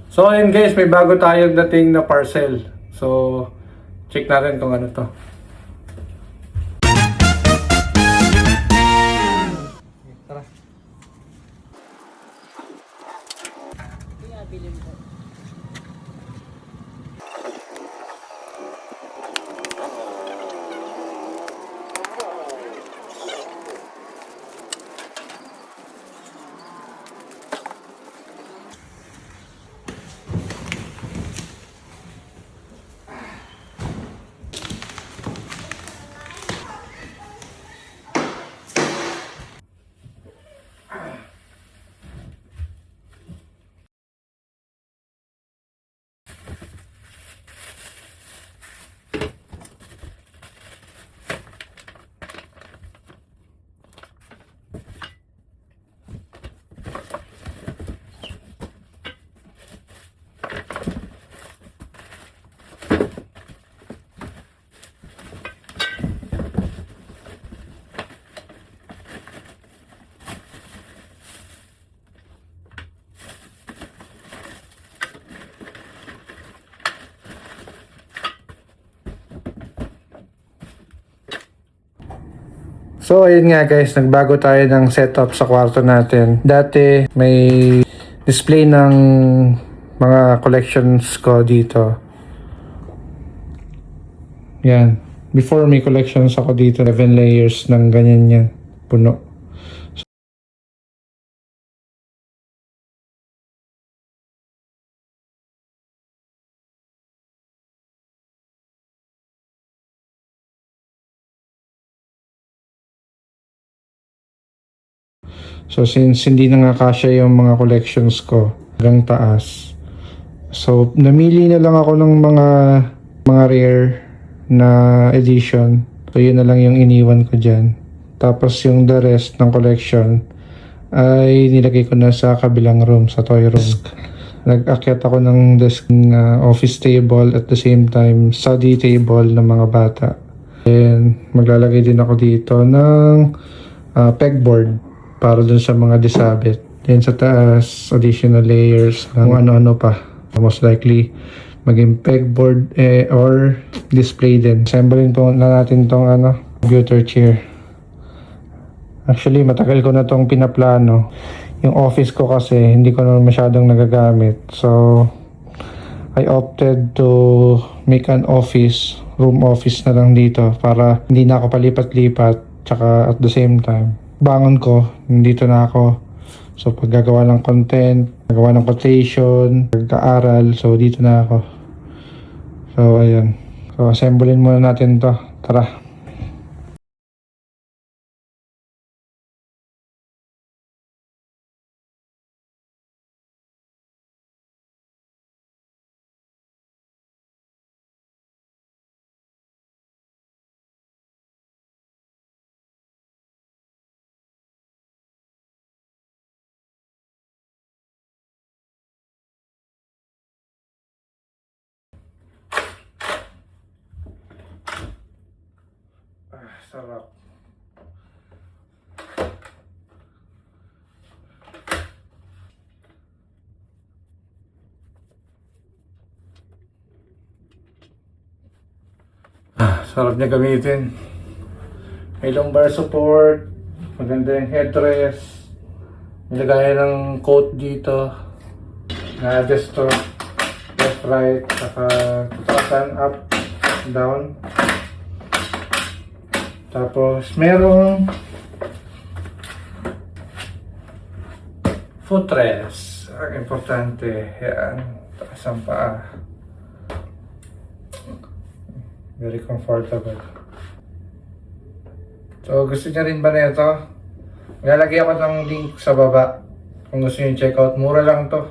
So ayun guys, may bago tayong dating na parcel. So check natin kung ano to. Tara. So ayun nga guys, nagbago tayo ng setup sa kwarto natin. Dati may display ng mga collections ko dito. Yan. Before may collections ako dito, 11 layers ng ganyan yan. Puno. So since hindi na nga kasya yung mga collections ko hanggang taas. So namili na lang ako ng mga rare na edition. So yun na lang yung iniwan ko dyan. Tapos yung the rest ng collection ay nilagay ko na sa kabilang room, sa toy room. Nag-akyat ako ng desk office table at the same time study table ng mga bata. And maglalagay din ako dito ng pegboard para dun sa mga disabit. Then sa taas, additional layers ng ano-ano pa. Most likely, maging pegboard or display din. Assemblein na natin tong computer chair. Actually, matagal ko na tong pinaplano. Yung office ko kasi, hindi ko na masyadong nagagamit. So, I opted to make an office, room office na lang dito para hindi na ako palipat-lipat. Tsaka at the same time, bangon ko, nandito na ako. So pag gagawa ng content, gagawa ng quotation, pag-aaral, so dito na ako. So ayun. So assemblein muna natin to. Tara. Sarap. Sarap niya gamitin. May lumbar support, maganda yung headrest, nilagay ng coat dito, na-adjust to left, right, saka stand up, down. Tapos merong footrest. Ang importante, yan, taas ang paa. Very comfortable. So gusto niya rin ba na ito? Lalagay ako ng link sa baba kung gusto niyo check out. Mura lang to.